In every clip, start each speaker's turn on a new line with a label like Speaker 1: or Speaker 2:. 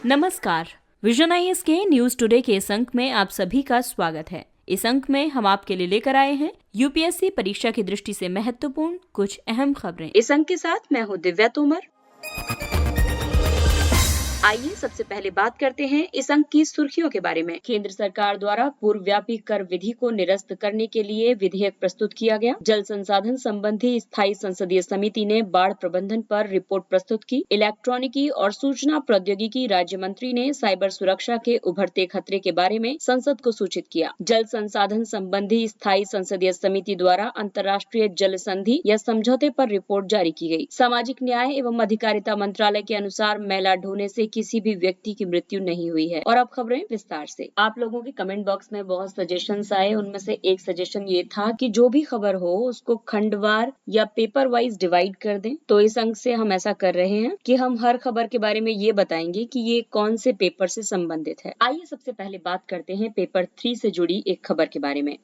Speaker 1: नमस्कार। Vision IAS के news today के इस अंक में आप सभी का स्वागत है। इस अंक में हम आपके लिए लेकर आए हैं यूपीएससी परीक्षा की दृष्टि से महत्वपूर्ण कुछ अहम खबरें। इस अंक के साथ मैं हूँ दिव्या तोमर। आइए सबसे पहले बात करते हैं इस अंक की सुर्खियों के बारे में। केंद्र सरकार द्वारा पूर्वव्यापी कर विधि को निरस्त करने के लिए विधेयक प्रस्तुत किया गया। जल संसाधन संबंधी स्थायी संसदीय समिति ने बाढ़ प्रबंधन पर रिपोर्ट प्रस्तुत की। इलेक्ट्रॉनिकी और सूचना प्रौद्योगिकी राज्य मंत्री ने साइबर सुरक्षा के उभरते खतरे के बारे में संसद को सूचित किया। जल संसाधन संबंधी स्थायी संसदीय समिति द्वारा अंतर्राष्ट्रीय जल संधि या समझौते पर रिपोर्ट जारी की गई। सामाजिक न्याय एवं अधिकारिता मंत्रालय के अनुसार मैला ढोने से किसी भी व्यक्ति की मृत्यु नहीं हुई है। और अब खबरें विस्तार से। आप लोगों के कमेंट बॉक्स में बहुत सजेशंस आए। उनमें से एक सजेशन ये था कि जो भी खबर हो उसको खंडवार या पेपर वाइज डिवाइड कर दें। तो इस अंक से हम ऐसा कर रहे हैं कि हम हर खबर के बारे में ये बताएंगे कि ये कौन से पेपर से संबंधित है। आइए सबसे पहले बात करते हैं पेपर 3 से जुड़ी एक खबर के बारे में।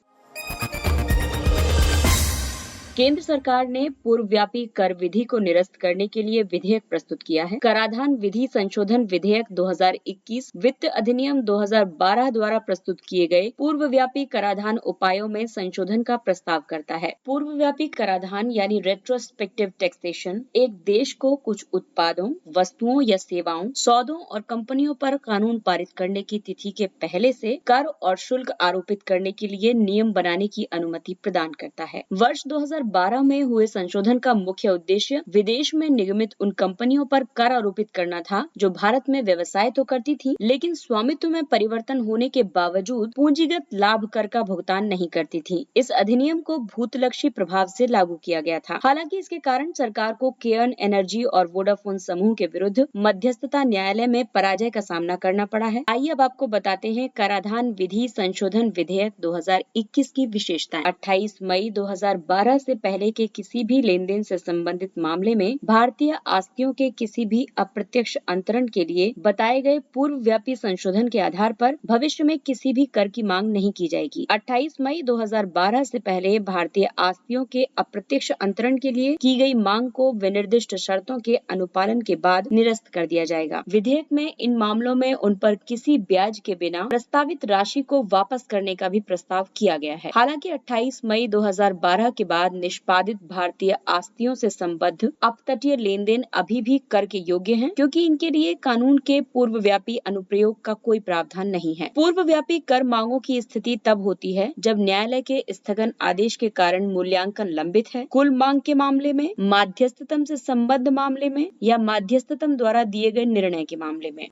Speaker 1: केंद्र सरकार ने पूर्वव्यापी कर विधि को निरस्त करने के लिए विधेयक प्रस्तुत किया है। कराधान विधि संशोधन विधेयक 2021 वित्त अधिनियम 2012 द्वारा प्रस्तुत किए गए पूर्वव्यापी कराधान उपायों में संशोधन का प्रस्ताव करता है। पूर्वव्यापी कराधान यानी रेट्रोस्पेक्टिव टैक्सेशन एक देश को कुछ उत्पादों, वस्तुओं या सेवाओं, सौदों और कंपनियों पर कानून पारित करने की तिथि के पहले से कर और शुल्क आरोपित करने के लिए नियम बनाने की अनुमति प्रदान करता है। वर्ष 2012 में हुए संशोधन का मुख्य उद्देश्य विदेश में निगमित उन कंपनियों पर कर आरोपित करना था जो भारत में व्यवसाय तो करती थी, लेकिन स्वामित्व में परिवर्तन होने के बावजूद पूंजीगत लाभ कर का भुगतान नहीं करती थी। इस अधिनियम को भूतलक्षी प्रभाव से लागू किया गया था। हालांकि इसके कारण सरकार को केयर्न एनर्जी और वोडाफोन समूह के विरुद्ध मध्यस्थता न्यायालय में पराजय का सामना करना पड़ा है। आइए अब आपको बताते हैं कराधान विधि संशोधन विधेयक 2021 की विशेषताएं। 28 मई 2012 से पहले के किसी भी लेन देन से संबंधित मामले में भारतीय आस्तियों के किसी भी अप्रत्यक्ष अंतरण के लिए बताए गए पूर्वव्यापी संशोधन के आधार पर भविष्य में किसी भी कर की मांग नहीं की जाएगी। 28 मई 2012 से पहले भारतीय आस्तियों के अप्रत्यक्ष अंतरण के लिए की गई मांग को विनिर्दिष्ट शर्तों के अनुपालन के बाद निरस्त कर दिया जाएगा। विधेयक में इन मामलों में उन पर किसी ब्याज के बिना प्रस्तावित राशि को वापस करने का भी प्रस्ताव किया गया है। हालांकि 28 मई 2012 के बाद निष्पादित भारतीय आस्तियों से संबद्ध अपतटीय लेन देन अभी भी कर के योग्य हैं, क्योंकि इनके लिए कानून के पूर्वव्यापी अनुप्रयोग का कोई प्रावधान नहीं है। पूर्वव्यापी कर मांगों की स्थिति तब होती है जब न्यायालय के स्थगन आदेश के कारण मूल्यांकन लंबित है, कुल मांग के मामले में, माध्यस्थतम से संबद्ध मामले में या माध्यस्थतम द्वारा दिए गए निर्णय के मामले में।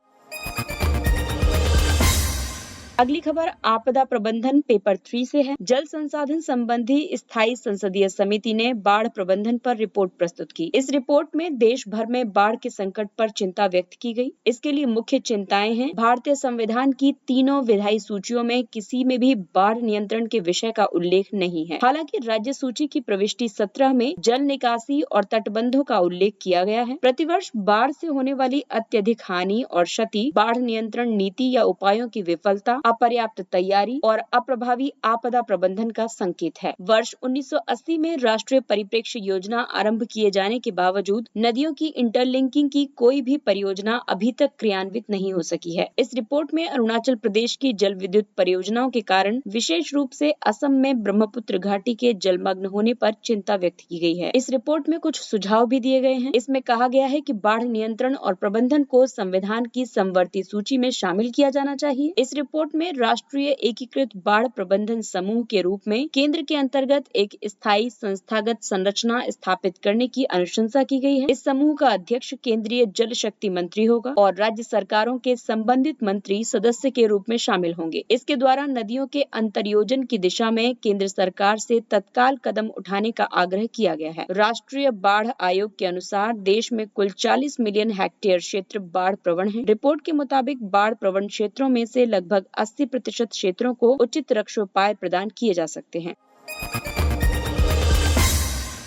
Speaker 1: अगली खबर आपदा प्रबंधन पेपर 3 से है। जल संसाधन संबंधी स्थायी संसदीय समिति ने बाढ़ प्रबंधन पर रिपोर्ट प्रस्तुत की। इस रिपोर्ट में देश भर में बाढ़ के संकट पर चिंता व्यक्त की गई। इसके लिए मुख्य चिंताएं हैं, भारतीय संविधान की तीनों विधायी सूचियों में किसी में भी बाढ़ नियंत्रण के विषय का उल्लेख नहीं है। हालांकि राज्य सूची की प्रविष्टि 17 में जल निकासी और तटबंधों का उल्लेख किया गया है। प्रतिवर्ष बाढ़ से होने वाली अत्यधिक हानि और क्षति बाढ़ नियंत्रण नीति या उपायों की विफलता, अपर्याप्त तैयारी और अप्रभावी आपदा प्रबंधन का संकेत है। वर्ष 1980 में राष्ट्रीय परिप्रेक्ष्य योजना आरंभ किए जाने के बावजूद नदियों की इंटरलिंकिंग की कोई भी परियोजना अभी तक क्रियान्वित नहीं हो सकी है। इस रिपोर्ट में अरुणाचल प्रदेश की जल विद्युत परियोजनाओं के कारण विशेष रूप से असम में ब्रह्मपुत्र घाटी के जलमग्न होने पर चिंता व्यक्त की गई है। इस रिपोर्ट में कुछ सुझाव भी दिए गए हैं। इसमें कहा गया है कि बाढ़ नियंत्रण और प्रबंधन को संविधान की समवर्ती सूची में शामिल किया जाना चाहिए। इस रिपोर्ट में राष्ट्रीय एकीकृत बाढ़ प्रबंधन समूह के रूप में केंद्र के अंतर्गत एक स्थायी संस्थागत संरचना स्थापित करने की अनुशंसा की गई है। इस समूह का अध्यक्ष केंद्रीय जल शक्ति मंत्री होगा और राज्य सरकारों के संबंधित मंत्री सदस्य के रूप में शामिल होंगे। इसके द्वारा नदियों के अंतर्योजन की दिशा में केंद्र सरकार से तत्काल कदम उठाने का आग्रह किया गया है। राष्ट्रीय बाढ़ आयोग के अनुसार देश में कुल 40 मिलियन हेक्टेयर क्षेत्र बाढ़ प्रवण है। रिपोर्ट के मुताबिक बाढ़ प्रवण क्षेत्रों में से लगभग 80% क्षेत्रों को उचित रक्षोपाय प्रदान किए जा सकते हैं।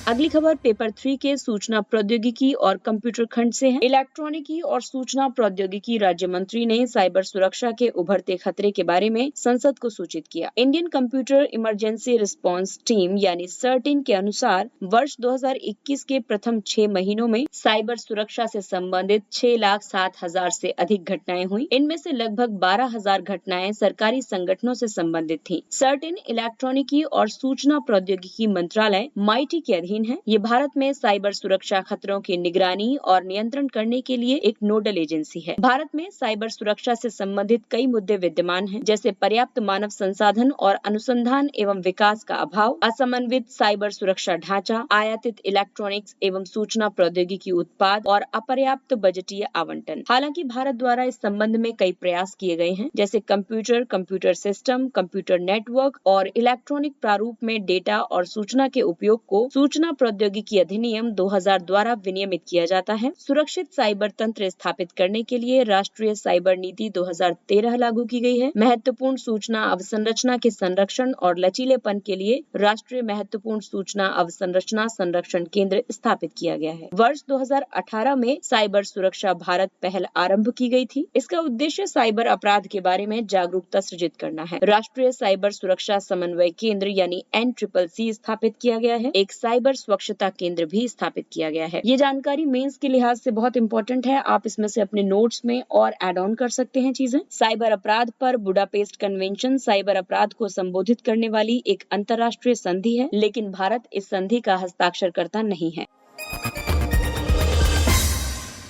Speaker 1: अगली खबर पेपर 3 के सूचना प्रौद्योगिकी और कंप्यूटर खंड से है। इलेक्ट्रॉनिकी और सूचना प्रौद्योगिकी राज्य मंत्री ने साइबर सुरक्षा के उभरते खतरे के बारे में संसद को सूचित किया। Indian computer emergency response team यानी सर्टिन के अनुसार वर्ष 2021 के प्रथम 6 महीनों में साइबर सुरक्षा से संबंधित 6,07,000 से अधिक घटनाएं हुई। इनमें से लगभग 12,000 घटनाएं सरकारी संगठनों से संबंधित थी। सर्टिन इलेक्ट्रॉनिकी और सूचना प्रौद्योगिकी मंत्रालय माइटी के अधीन है। ये भारत में साइबर सुरक्षा खतरों की निगरानी और नियंत्रण करने के लिए एक नोडल एजेंसी है। भारत में साइबर सुरक्षा से संबंधित कई मुद्दे विद्यमान हैं, जैसे पर्याप्त मानव संसाधन और अनुसंधान एवं विकास का अभाव, असमन्वित साइबर सुरक्षा ढांचा, आयातित इलेक्ट्रॉनिक्स एवं सूचना प्रौद्योगिकी उत्पाद और अपर्याप्त बजटीय आवंटन। हालांकि भारत द्वारा इस संबंध में कई प्रयास किए गए हैं, जैसे कंप्यूटर सिस्टम, कंप्यूटर नेटवर्क और इलेक्ट्रॉनिक प्रारूप में डेटा और सूचना के उपयोग को सूचना प्रौद्योगिकी अधिनियम 2000 द्वारा विनियमित किया जाता है। सुरक्षित साइबर तंत्र स्थापित करने के लिए राष्ट्रीय साइबर नीति 2013 लागू की गई है। महत्वपूर्ण सूचना अवसंरचना के संरक्षण और लचीलेपन के लिए राष्ट्रीय महत्वपूर्ण सूचना अवसंरचना संरक्षण केंद्र स्थापित किया गया है। वर्ष 2018 में साइबर सुरक्षा भारत पहल आरंभ की गई थी। इसका उद्देश्य साइबर अपराध के बारे में जागरूकता सृजित करना है। राष्ट्रीय साइबर सुरक्षा समन्वय केंद्र यानी NCCC स्थापित किया गया है। एक साइबर स्वच्छता केंद्र भी स्थापित किया गया है। ये जानकारी मेंस के लिहाज से बहुत इंपॉर्टेंट है। आप इसमें से अपने नोट्स में और ऐड ऑन कर सकते हैं चीजें। साइबर अपराध पर बुडापेस्ट कन्वेंशन साइबर अपराध को संबोधित करने वाली एक अंतर्राष्ट्रीय संधि है, लेकिन भारत इस संधि का हस्ताक्षरकर्ता नहीं है।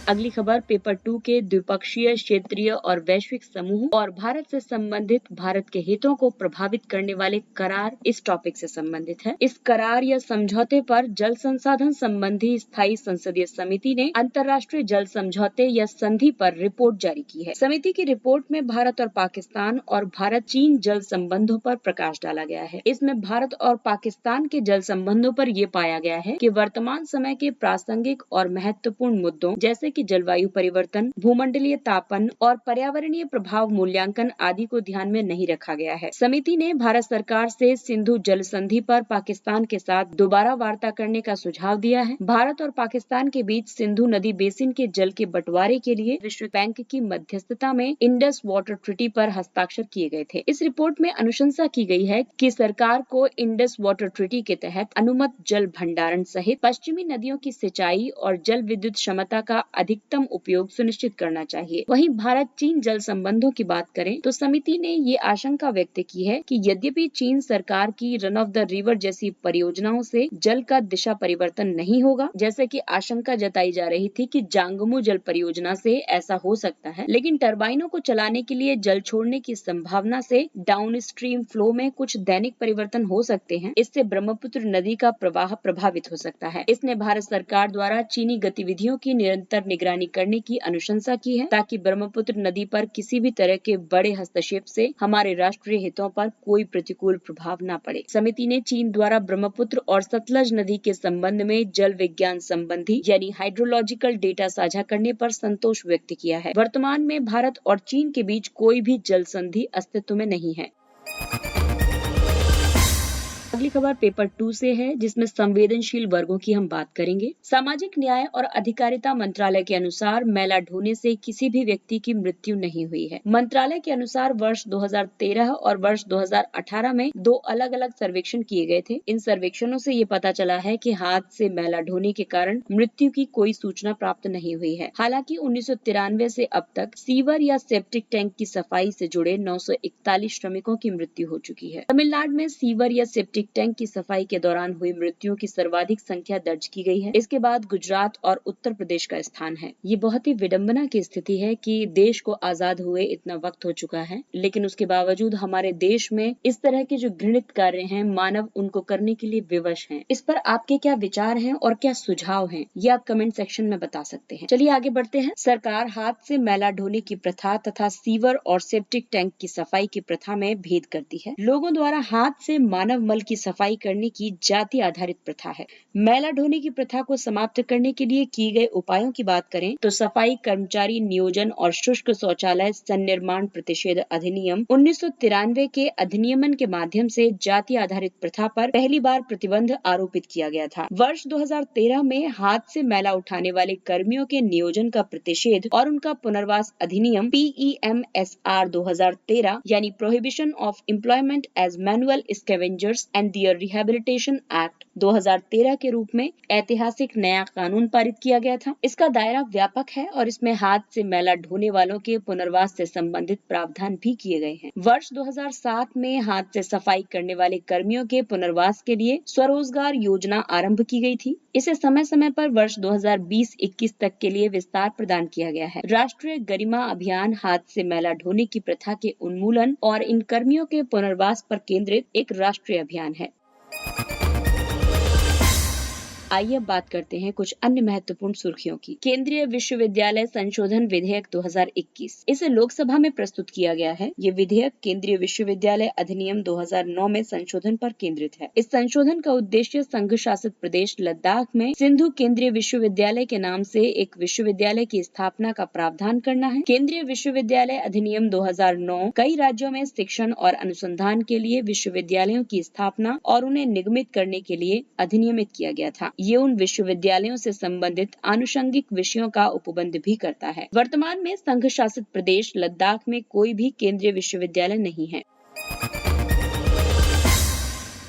Speaker 1: अगली खबर पेपर 2 के द्विपक्षीय, क्षेत्रीय और वैश्विक समूह और भारत से संबंधित भारत के हितों को प्रभावित करने वाले करार, इस टॉपिक से संबंधित है। इस करार या समझौते पर जल संसाधन संबंधी स्थायी संसदीय समिति ने अंतर्राष्ट्रीय जल समझौते या संधि पर रिपोर्ट जारी की है। समिति की रिपोर्ट में भारत और पाकिस्तान और भारत चीन जल संबंधों पर प्रकाश डाला गया है। इसमें भारत और पाकिस्तान के जल संबंधों पर यह पाया गया है कि वर्तमान समय के प्रासंगिक और महत्वपूर्ण मुद्दों जैसे कि जलवायु परिवर्तन, भूमंडलीय तापन और पर्यावरणीय प्रभाव मूल्यांकन आदि को ध्यान में नहीं रखा गया है। समिति ने भारत सरकार से सिंधु जल संधि पर पाकिस्तान के साथ दोबारा वार्ता करने का सुझाव दिया है। भारत और पाकिस्तान के बीच सिंधु नदी बेसिन के जल के बंटवारे के लिए विश्व बैंक की मध्यस्थता में इंडस वाटर ट्रीटी पर हस्ताक्षर किए गए थे। इस रिपोर्ट में अनुशंसा की गई है कि सरकार को इंडस वाटर ट्रीटी के तहत अनुमत जल भंडारण सहित पश्चिमी नदियों की सिंचाई और जल विद्युत क्षमता का अधिकतम उपयोग सुनिश्चित करना चाहिए। वहीं भारत चीन जल संबंधों की बात करें तो समिति ने ये आशंका व्यक्त की है कि यद्यपि चीन सरकार की रन ऑफ द रिवर जैसी परियोजनाओं से जल का दिशा परिवर्तन नहीं होगा, जैसे कि आशंका जताई जा रही थी कि जांगमू जल परियोजना से ऐसा हो सकता है, लेकिन टरबाइनों को चलाने के लिए जल छोड़ने की संभावना से डाउन स्ट्रीम फ्लो में कुछ दैनिक परिवर्तन हो सकते हैं। इससे ब्रह्मपुत्र नदी का प्रवाह प्रभावित हो सकता है। इसने भारत सरकार द्वारा चीनी गतिविधियों की निरंतर निगरानी करने की अनुशंसा की है, ताकि ब्रह्मपुत्र नदी पर किसी भी तरह के बड़े हस्तक्षेप से हमारे राष्ट्रीय हितों पर कोई प्रतिकूल प्रभाव न पड़े। समिति ने चीन द्वारा ब्रह्मपुत्र और सतलज नदी के संबंध में जल विज्ञान संबंधी यानी हाइड्रोलॉजिकल डेटा साझा करने पर संतोष व्यक्त किया है। वर्तमान में भारत और चीन के बीच कोई भी जल संधि अस्तित्व में नहीं है। अगली खबर पेपर 2 से है, जिसमें संवेदनशील वर्गों की हम बात करेंगे। सामाजिक न्याय और अधिकारिता मंत्रालय के अनुसार मैला ढोने से किसी भी व्यक्ति की मृत्यु नहीं हुई है। मंत्रालय के अनुसार वर्ष 2013 और वर्ष 2018 में 2 अलग अलग सर्वेक्षण किए गए थे। इन सर्वेक्षणों से ये पता चला है कि हाथ से मैला ढोने के कारण मृत्यु की कोई सूचना प्राप्त नहीं हुई है। हालांकि 1993 से अब तक सीवर या सेप्टिक टैंक की सफाई से जुड़े 941 श्रमिकों की मृत्यु हो चुकी है। तमिलनाडु में सीवर या सेप्टिक टैंक की सफाई के दौरान हुई मृत्युओं की सर्वाधिक संख्या दर्ज की गई है। इसके बाद गुजरात और उत्तर प्रदेश का स्थान है। ये बहुत ही विडंबना की स्थिति है कि देश को आजाद हुए इतना वक्त हो चुका है, लेकिन उसके बावजूद हमारे देश में इस तरह के जो घृणित कार्य हैं, मानव उनको करने के लिए विवश हैं। इस पर आपके क्या विचार हैं और क्या सुझाव हैं, ये आप कमेंट सेक्शन में बता सकते हैं। चलिए आगे बढ़ते हैं। सरकार हाथ से मैला ढोने की प्रथा तथा सीवर और सेप्टिक टैंक की सफाई की प्रथा में भेद करती है। लोगों द्वारा हाथ से मानव मल की की सफाई करने की जाति आधारित प्रथा है। मैला ढोने की प्रथा को समाप्त करने के लिए किए गए उपायों की बात करें तो सफाई कर्मचारी नियोजन और शुष्क शौचालय सन्निर्माण प्रतिषेध अधिनियम 1993 के अधिनियमन के माध्यम से जाति आधारित प्रथा पर पहली बार प्रतिबंध आरोपित किया गया था। वर्ष 2013 में हाथ से मैला उठाने वाले कर्मियों के नियोजन का प्रतिषेध और उनका पुनर्वास अधिनियम PEMSR 2013 यानी prohibition of employment as manual scavengers and their rehabilitation act 2013 के रूप में ऐतिहासिक नया कानून पारित किया गया था। इसका दायरा व्यापक है और इसमें हाथ से मैला ढोने वालों के पुनर्वास से संबंधित प्रावधान भी किए गए हैं। वर्ष 2007 में हाथ से सफाई करने वाले कर्मियों के पुनर्वास के लिए स्वरोजगार योजना आरंभ की गई थी। इसे समय समय पर वर्ष 2020-21 तक के लिए विस्तार प्रदान किया गया है। राष्ट्रीय गरिमा अभियान हाथ से मैला ढोने की प्रथा के उन्मूलन और इन कर्मियों के पुनर्वास पर केंद्रित एक राष्ट्रीय अभियान है। आइए अब बात करते हैं कुछ अन्य महत्वपूर्ण सुर्खियों की। केंद्रीय विश्वविद्यालय संशोधन विधेयक 2021 इसे लोकसभा में प्रस्तुत किया गया है। ये विधेयक केंद्रीय विश्वविद्यालय अधिनियम 2009 में संशोधन पर केंद्रित है। इस संशोधन का उद्देश्य संघ शासित प्रदेश लद्दाख में सिंधु केंद्रीय विश्वविद्यालय के नाम से एक विश्वविद्यालय की स्थापना का प्रावधान करना है। केंद्रीय विश्वविद्यालय अधिनियम 2009 कई राज्यों में शिक्षण और अनुसंधान के लिए विश्वविद्यालयों की स्थापना और उन्हें निगमित करने के लिए अधिनियमित किया गया था। ये उन विश्वविद्यालयों से संबंधित आनुषंगिक विषयों का उपबंध भी करता है। वर्तमान में संघ शासित प्रदेश लद्दाख में कोई भी केंद्रीय विश्वविद्यालय नहीं है।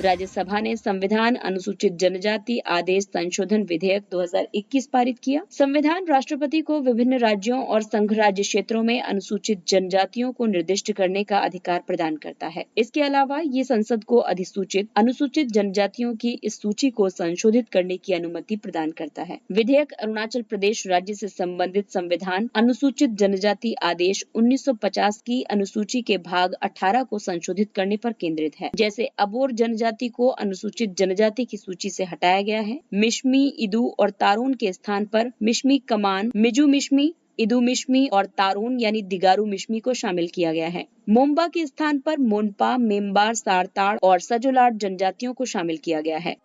Speaker 1: राज्यसभा ने संविधान अनुसूचित जनजाति आदेश संशोधन विधेयक 2021 पारित किया। संविधान राष्ट्रपति को विभिन्न राज्यों और संघ राज्य क्षेत्रों में अनुसूचित जनजातियों को निर्दिष्ट करने का अधिकार प्रदान करता है। इसके अलावा ये संसद को अधिसूचित अनुसूचित जनजातियों की इस सूची को संशोधित करने की अनुमति प्रदान करता है। विधेयक अरुणाचल प्रदेश राज्य से संबंधित संविधान अनुसूचित जनजाति आदेश 1950 की अनुसूची के भाग 18 को संशोधित करने पर केंद्रित है। जैसे अबोर जनजाति को अनुसूचित जनजाति की सूची से हटाया गया है। मिश्मी, इदू और तारोन के स्थान पर मिश्मी कमान, मिजू मिश्मी, इदू मिश्मी और तारोन यानी दिगारू मिश्मी को शामिल किया गया है। मोम्बा के स्थान पर मोनपा, मेम्बार, सारताड़ और सजोलाट जनजातियों को शामिल किया गया है।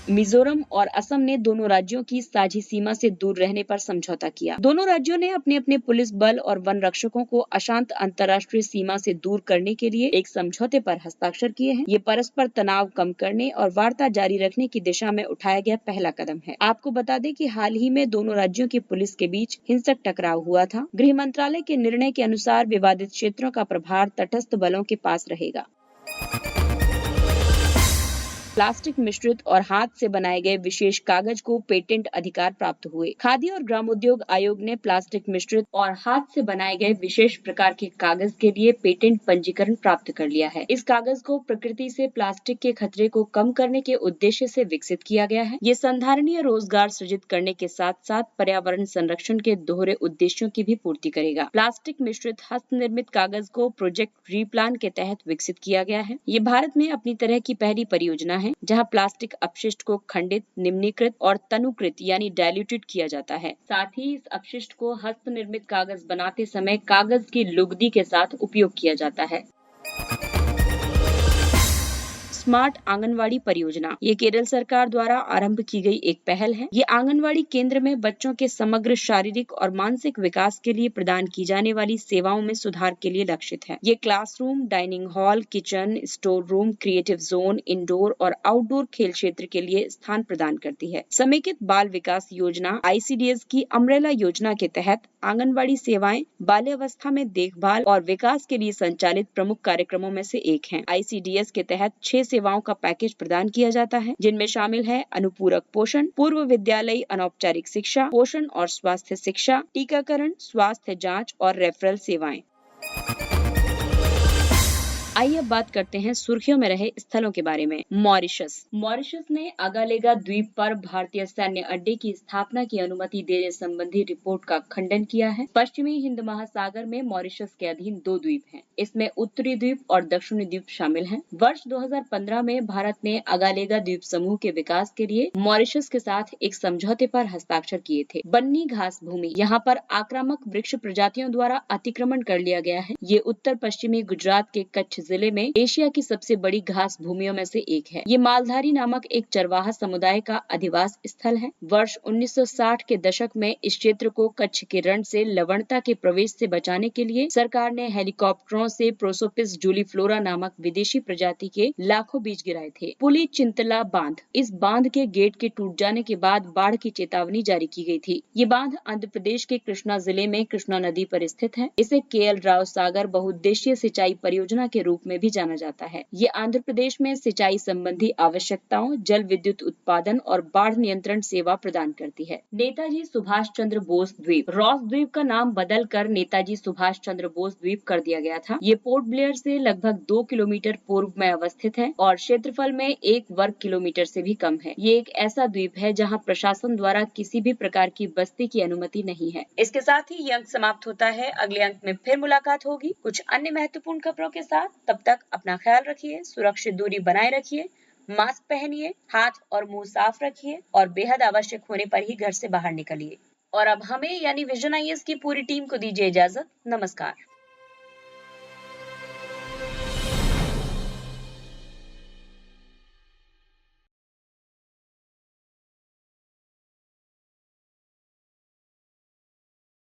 Speaker 1: मिजोरम और असम ने दोनों राज्यों की साझी सीमा से दूर रहने पर समझौता किया। दोनों राज्यों ने अपने अपने पुलिस बल और वन रक्षकों को अशांत अंतर्राष्ट्रीय सीमा से दूर करने के लिए एक समझौते पर हस्ताक्षर किए हैं। ये परस्पर तनाव कम करने और वार्ता जारी रखने की दिशा में उठाया गया पहला कदम है। आपको बता दें कि हाल ही में दोनों राज्यों की पुलिस के बीच हिंसक टकराव हुआ था। गृह मंत्रालय के निर्णय के अनुसार विवादित क्षेत्रों का प्रभार तटस्थ बलों के पास रहेगा। प्लास्टिक मिश्रित और हाथ से बनाए गए विशेष कागज को पेटेंट अधिकार प्राप्त हुए। खादी और ग्रामोद्योग आयोग ने प्लास्टिक मिश्रित और हाथ से बनाए गए विशेष प्रकार के कागज के लिए पेटेंट पंजीकरण प्राप्त कर लिया है। इस कागज को प्रकृति से प्लास्टिक के खतरे को कम करने के उद्देश्य से विकसित किया गया है। ये संधारणीय रोजगार सृजित करने के साथ साथ पर्यावरण संरक्षण के दोहरे उद्देश्यों की भी पूर्ति करेगा। प्लास्टिक मिश्रित हस्त निर्मित कागज को प्रोजेक्ट रीप्लान के तहत विकसित किया गया है। ये भारत में अपनी तरह की पहली परियोजना है जहां प्लास्टिक अपशिष्ट को खंडित, निम्नीकृत और तनुकृत यानी डाइल्यूटेड किया जाता है। साथ ही इस अपशिष्ट को हस्त निर्मित कागज बनाते समय कागज की लुगदी के साथ उपयोग किया जाता है। स्मार्ट आंगनवाड़ी परियोजना ये केरल सरकार द्वारा आरंभ की गई एक पहल है। ये आंगनवाड़ी केंद्र में बच्चों के समग्र शारीरिक और मानसिक विकास के लिए प्रदान की जाने वाली सेवाओं में सुधार के लिए लक्षित है। ये classroom, dining hall, kitchen, store room, creative zone, indoor और आउटडोर खेल क्षेत्र के लिए स्थान प्रदान करती है। समेकित बाल विकास योजना ICDS की अम्ब्रेला योजना के तहत आंगनवाड़ी सेवाएं बाल्यावस्था में देखभाल और विकास के लिए संचालित प्रमुख कार्यक्रमों में से एक है। ICDS के तहत 6 सेवाओं का पैकेज प्रदान किया जाता है, जिनमें शामिल है अनुपूरक पोषण, पूर्व विद्यालयी अनौपचारिक शिक्षा, पोषण और स्वास्थ्य शिक्षा, टीकाकरण, स्वास्थ्य जांच और रेफरल सेवाएं। आइए अब बात करते हैं सुर्खियों में रहे स्थलों के बारे में। मॉरिशस ने अगालेगा द्वीप पर भारतीय सैन्य अड्डे की स्थापना की अनुमति देने संबंधी रिपोर्ट का खंडन किया है। पश्चिमी हिंद महासागर में मॉरिशस के अधीन 2 द्वीप हैं। इसमें उत्तरी द्वीप और दक्षिणी द्वीप शामिल हैं। वर्ष 2015 में भारत ने अगालेगा द्वीप समूह के विकास के लिए मॉरिशस के साथ एक समझौते पर हस्ताक्षर किए थे। बन्नी घास भूमि यहाँ पर आक्रामक वृक्ष प्रजातियों द्वारा अतिक्रमण कर लिया गया है। ये उत्तर पश्चिमी गुजरात के कच्छ जिले में एशिया की सबसे बड़ी घास भूमियों में से एक है। ये मालधारी नामक एक चरवाहा समुदाय का अधिवास स्थल है। वर्ष 1960 के दशक में इस क्षेत्र को कच्छ के रण से लवणता के प्रवेश से बचाने के लिए सरकार ने हेलीकॉप्टरों से प्रोसोपिस जूलीफ्लोरा नामक विदेशी प्रजाति के लाखों बीज गिराए थे। पुली चिंतला बांध, इस बांध के गेट के टूट जाने के बाद बाढ़ की चेतावनी जारी की गई थी। ये बांध आंध्र प्रदेश के कृष्णा जिले में कृष्णा नदी पर स्थित है। इसे KL राव सागर बहुउद्देशीय सिंचाई परियोजना के रूप में भी जाना जाता है। ये आंध्र प्रदेश में सिंचाई संबंधी आवश्यकताओं, जल विद्युत उत्पादन और बाढ़ नियंत्रण सेवा प्रदान करती है। नेताजी सुभाष चंद्र बोस द्वीप, रॉस द्वीप का नाम बदल कर नेताजी सुभाष चंद्र बोस द्वीप कर दिया गया था। ये पोर्ट ब्लेयर से लगभग 2 किलोमीटर पूर्व में अवस्थित है और क्षेत्रफल में 1 वर्ग किलोमीटर से भी कम है। ये एक ऐसा द्वीप है जहां प्रशासन द्वारा किसी भी प्रकार की बस्ती की अनुमति नहीं है। इसके साथ ही ये अंक समाप्त होता है। अगले अंक में फिर मुलाकात होगी कुछ अन्य महत्वपूर्ण खबरों के साथ। तब तक अपना ख्याल रखिए, सुरक्षित दूरी बनाए रखिए, मास्क पहनिए, हाथ और मुंह साफ रखिए और बेहद आवश्यक होने पर ही घर से बाहर निकलिए। और अब हमें यानी विजन IAS की पूरी टीम को दीजिए इजाजत। नमस्कार।